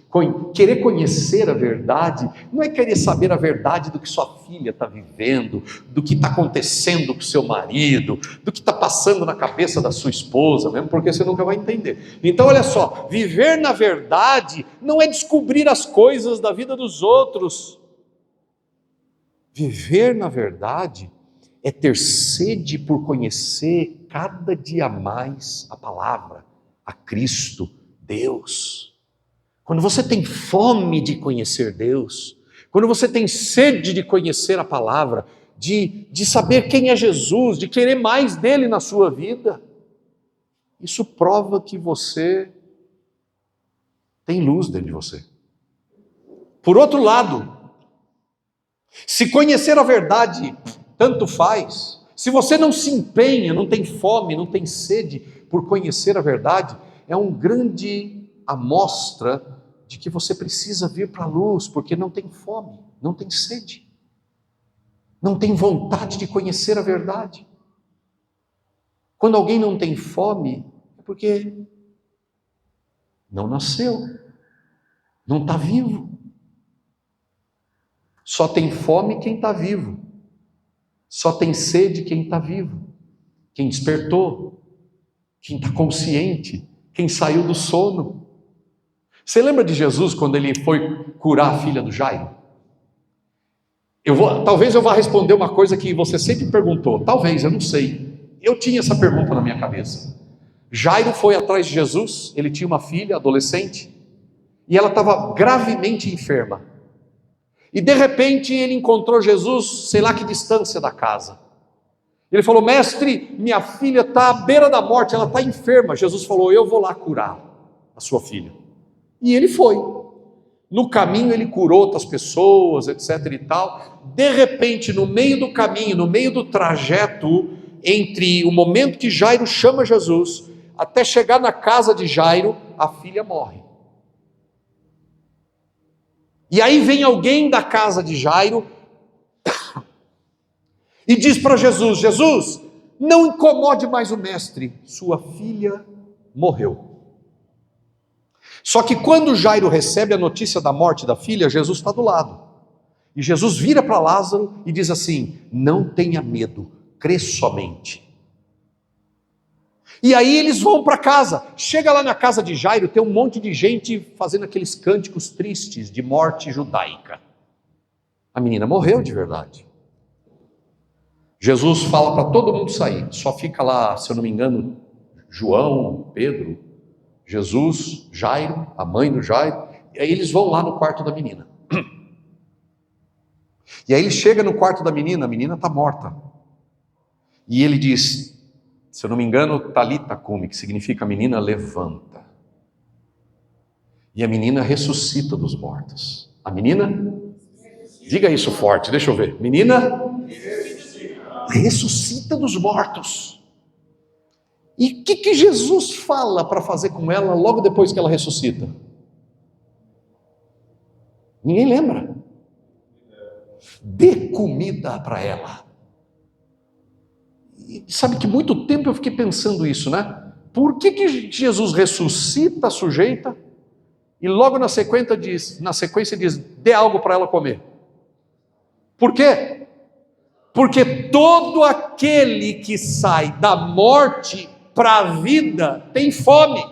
Querer conhecer a verdade não é querer saber a verdade do que sua filha está vivendo, do que está acontecendo com seu marido, do que está passando na cabeça da sua esposa, mesmo porque você nunca vai entender. Então olha só, viver na verdade não é descobrir as coisas da vida dos outros. Viver na verdade é ter sede por conhecer cada dia mais a palavra, a Cristo, Deus. Quando você tem fome de conhecer Deus, quando você tem sede de conhecer a palavra, de saber quem é Jesus, de querer mais dele na sua vida, isso prova que você tem luz dentro de você. Por outro lado, se conhecer a verdade tanto faz, se você não se empenha, não tem fome, não tem sede por conhecer a verdade, é um grande amostra de que você precisa vir para a luz, porque não tem fome, não tem sede, não tem vontade de conhecer a verdade. Quando alguém não tem fome, é porque não nasceu, não está vivo. Só tem fome quem está vivo, só tem sede quem está vivo, quem despertou, quem está consciente, quem saiu do sono. Você lembra de Jesus quando ele foi curar a filha do Jairo? Talvez eu vá responder uma coisa que você sempre perguntou. Talvez, eu não sei. Eu tinha essa pergunta na minha cabeça. Jairo foi atrás de Jesus, ele tinha uma filha, adolescente, e ela estava gravemente enferma. E de repente ele encontrou Jesus, sei lá que distância da casa. Ele falou: mestre, minha filha está à beira da morte, ela está enferma. Jesus falou: eu vou lá curar a sua filha. E ele foi. No caminho ele curou outras pessoas, etc e tal. De repente, no meio do caminho, no meio do trajeto, entre o momento que Jairo chama Jesus, até chegar na casa de Jairo, a filha morre. E aí vem alguém da casa de Jairo e diz para Jesus: Jesus, não incomode mais o mestre, sua filha morreu. Só que quando Jairo recebe a notícia da morte da filha, Jesus está do lado. E Jesus vira para Lázaro e diz assim: não tenha medo, crê somente. E aí eles vão para casa. Chega lá na casa de Jairo, tem um monte de gente fazendo aqueles cânticos tristes de morte judaica. A menina morreu de verdade. Jesus fala para todo mundo sair. Só fica lá, se eu não me engano, João, Pedro, Jesus, Jairo, a mãe do Jairo. E aí eles vão lá no quarto da menina. E aí ele chega no quarto da menina, a menina está morta. E ele diz, se eu não me engano, Talita Cumi, que significa menina levanta. E a menina ressuscita dos mortos. A menina? Diga isso forte, deixa eu ver. Menina? Ressuscita dos mortos. E o que Jesus fala para fazer com ela logo depois que ela ressuscita? Ninguém lembra. Dê comida para ela. E sabe que muito tempo eu fiquei pensando isso, né? Por que Jesus ressuscita a sujeita e logo na sequência diz, dê algo para ela comer? Por quê? Porque todo aquele que sai da morte para a vida tem fome.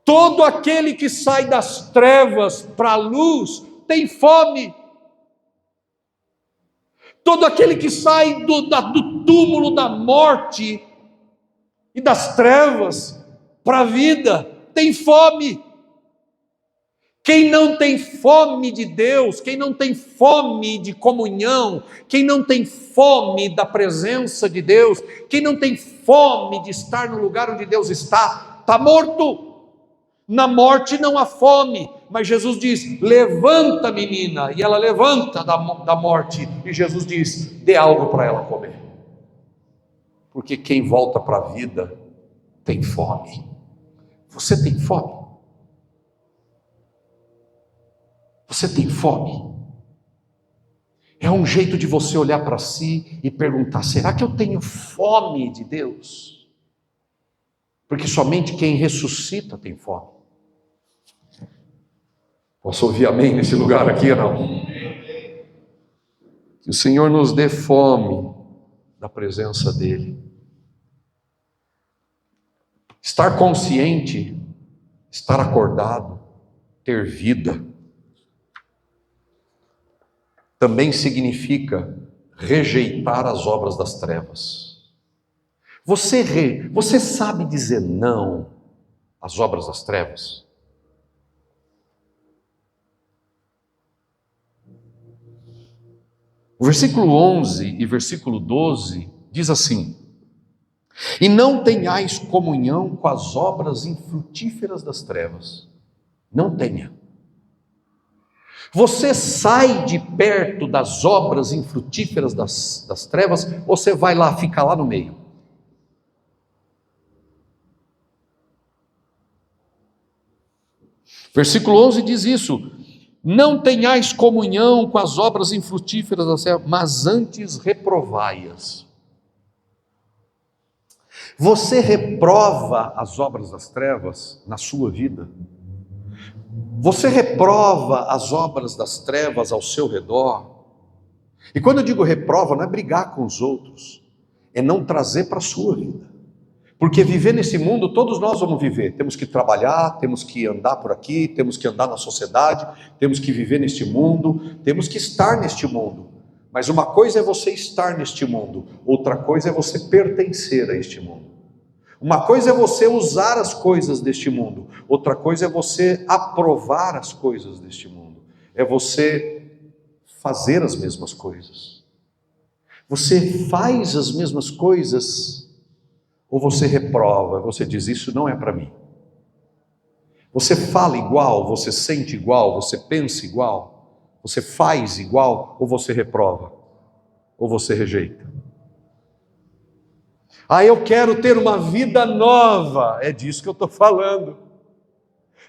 Todo aquele que sai das trevas para a luz tem fome. Todo aquele que sai do túmulo da morte e das trevas para a vida tem fome. Quem não tem fome de Deus, quem não tem fome de comunhão, quem não tem fome da presença de Deus, quem não tem fome de estar no lugar onde Deus está morto. Na morte não há fome, mas Jesus diz, levanta menina, e ela levanta da morte, e Jesus diz, dê algo para ela comer, porque quem volta para a vida tem fome. Você tem fome? Você tem fome? É um jeito de você olhar para si e perguntar, será que eu tenho fome de Deus? Porque somente quem ressuscita tem fome. Posso ouvir amém nesse lugar aqui ou não? Que o Senhor nos dê fome da presença dEle. Estar consciente, estar acordado, ter vida, também significa rejeitar as obras das trevas. Você sabe dizer não às obras das trevas? O versículo 11 e versículo 12 diz assim: e não tenhais comunhão com as obras infrutíferas das trevas. Não tenha. Você sai de perto das obras infrutíferas das trevas, ou você vai lá, fica lá no meio? Versículo 11 diz isso: não tenhais comunhão com as obras infrutíferas das trevas, mas antes reprovai-as. Você reprova as obras das trevas na sua vida? Você reprova as obras das trevas ao seu redor? E quando eu digo reprova, não é brigar com os outros, é não trazer para a sua vida. Porque viver nesse mundo, todos nós vamos viver. Temos que trabalhar, temos que andar por aqui, temos que andar na sociedade, temos que viver neste mundo, temos que estar neste mundo. Mas uma coisa é você estar neste mundo, outra coisa é você pertencer a este mundo. Uma coisa é você usar as coisas deste mundo, outra coisa é você aprovar as coisas deste mundo. É você fazer as mesmas coisas. Você faz as mesmas coisas ou você reprova, você diz, isso não é para mim. Você fala igual, você sente igual, você pensa igual, você faz igual, ou você reprova, ou você rejeita. Eu quero ter uma vida nova, é disso que eu estou falando.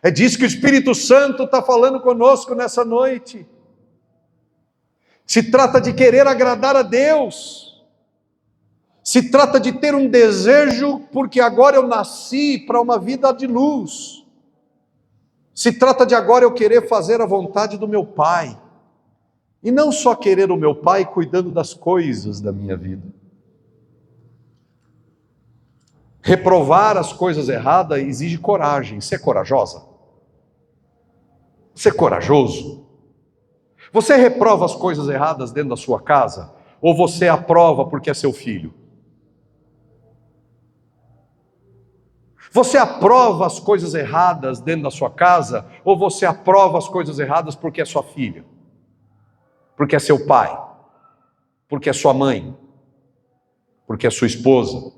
É disso que o Espírito Santo está falando conosco nessa noite. Se trata de querer agradar a Deus. Se trata de ter um desejo, porque agora eu nasci para uma vida de luz. Se trata de agora eu querer fazer a vontade do meu Pai. E não só querer o meu Pai cuidando das coisas da minha vida. Reprovar as coisas erradas exige coragem. Você é corajosa? Você é corajoso? Você reprova as coisas erradas dentro da sua casa? Ou você aprova porque é seu filho? Você aprova as coisas erradas dentro da sua casa? Ou você aprova as coisas erradas porque é sua filha? Porque é seu pai? Porque é sua mãe? Porque é sua esposa?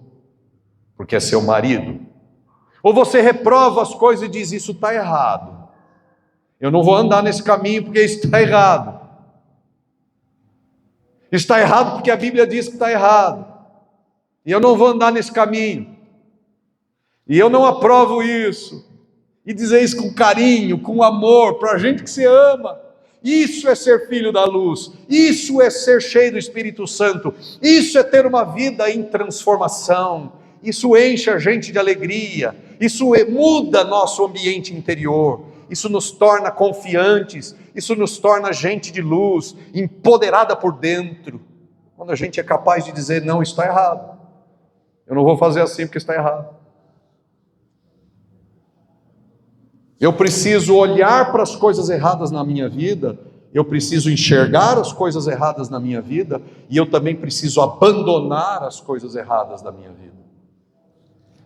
Porque é seu marido? Ou você reprova as coisas e diz, isso está errado. Eu não vou andar nesse caminho porque isso está errado. Está errado porque a Bíblia diz que está errado. E eu não vou andar nesse caminho. E eu não aprovo isso. E dizer isso com carinho, com amor, para a gente que se ama. Isso é ser filho da luz. Isso é ser cheio do Espírito Santo. Isso é ter uma vida em transformação. Isso enche a gente de alegria. Isso muda nosso ambiente interior. Isso nos torna confiantes. Isso nos torna gente de luz, empoderada por dentro. Quando a gente é capaz de dizer, não, isso está errado. Eu não vou fazer assim porque está errado. Eu preciso olhar para as coisas erradas na minha vida, eu preciso enxergar as coisas erradas na minha vida, e eu também preciso abandonar as coisas erradas da minha vida.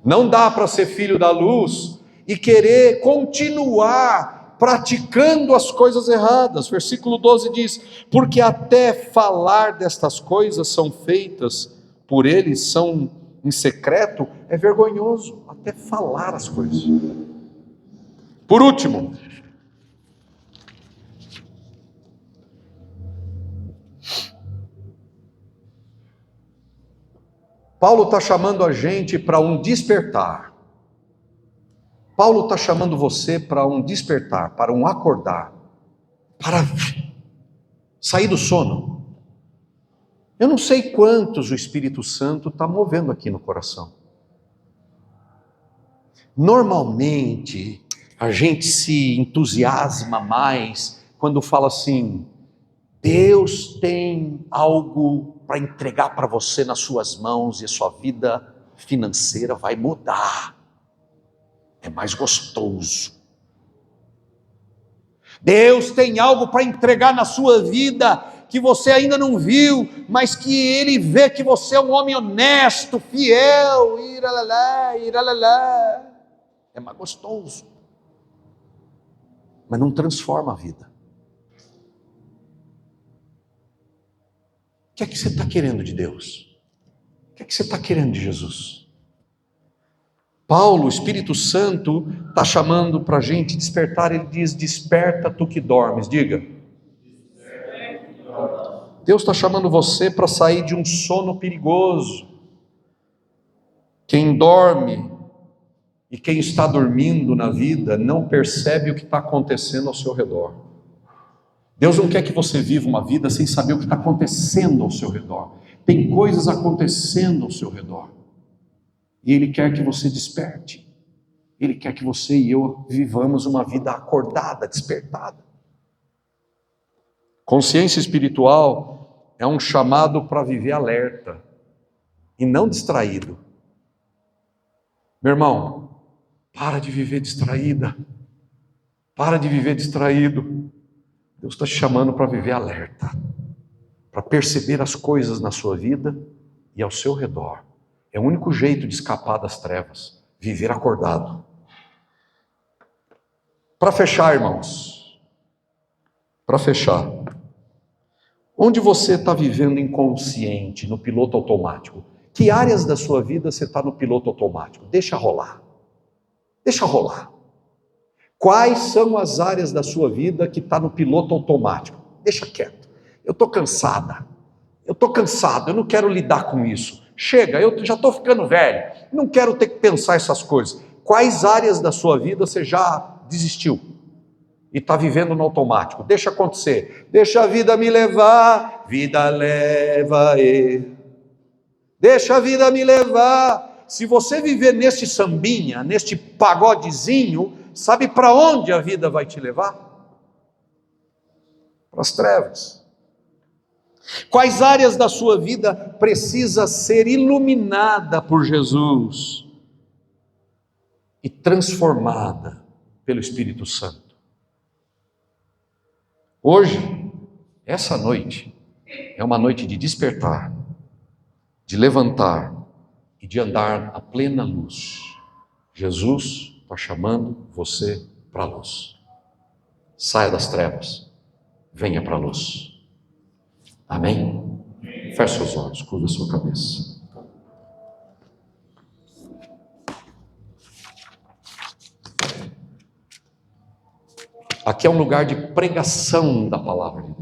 Não dá para ser filho da luz e querer continuar praticando as coisas erradas. Versículo 12 diz, porque até falar destas coisas são feitas por eles, são em secreto, é vergonhoso, até falar as coisas. Por último, Paulo está chamando a gente para um despertar. Paulo está chamando você para um despertar, para um acordar, para sair do sono. Eu não sei quantos o Espírito Santo está movendo aqui no coração. Normalmente, a gente se entusiasma mais quando fala assim, Deus tem algo para entregar para você nas suas mãos e a sua vida financeira vai mudar. É mais gostoso. Deus tem algo para entregar na sua vida que você ainda não viu, mas que Ele vê que você é um homem honesto, fiel, iralalá. É mais gostoso. Mas não transforma a vida. O que é que você está querendo de Deus? O que é que você está querendo de Jesus? Paulo, o Espírito Santo, está chamando para a gente despertar. Ele diz, desperta tu que dormes. Diga. Deus está chamando você para sair de um sono perigoso. Quem dorme e quem está dormindo na vida não percebe o que está acontecendo ao seu redor. Deus não quer que você viva uma vida sem saber o que está acontecendo ao seu redor. Tem coisas acontecendo ao seu redor. E Ele quer que você desperte. Ele quer que você e eu vivamos uma vida acordada, despertada. Consciência espiritual é um chamado para viver alerta e não distraído. Meu irmão, para de viver distraída. Para de viver distraído. Deus está te chamando para viver alerta, para perceber as coisas na sua vida e ao seu redor. É o único jeito de escapar das trevas, viver acordado. Para fechar, irmãos, para fechar, onde você está vivendo inconsciente, no piloto automático? Que áreas da sua vida você está no piloto automático? Deixa rolar. Deixa rolar. Quais são as áreas da sua vida que está no piloto automático? Deixa quieto. Eu estou cansada. Eu estou cansado, eu não quero lidar com isso. Chega, eu já estou ficando velho. Não quero ter que pensar essas coisas. Quais áreas da sua vida você já desistiu? E está vivendo no automático? Deixa acontecer. Deixa a vida me levar. Vida leva. Deixa a vida me levar. Se você viver neste sambinha, neste pagodezinho, sabe para onde a vida vai te levar? Para as trevas. Quais áreas da sua vida precisa ser iluminada por Jesus e transformada pelo Espírito Santo? Hoje, essa noite, é uma noite de despertar, de levantar e de andar a plena luz. Jesus está chamando você para a luz. Saia das trevas, venha para a luz. Amém? Feche seus olhos, curva a sua cabeça. Aqui é um lugar de pregação da palavra de Deus.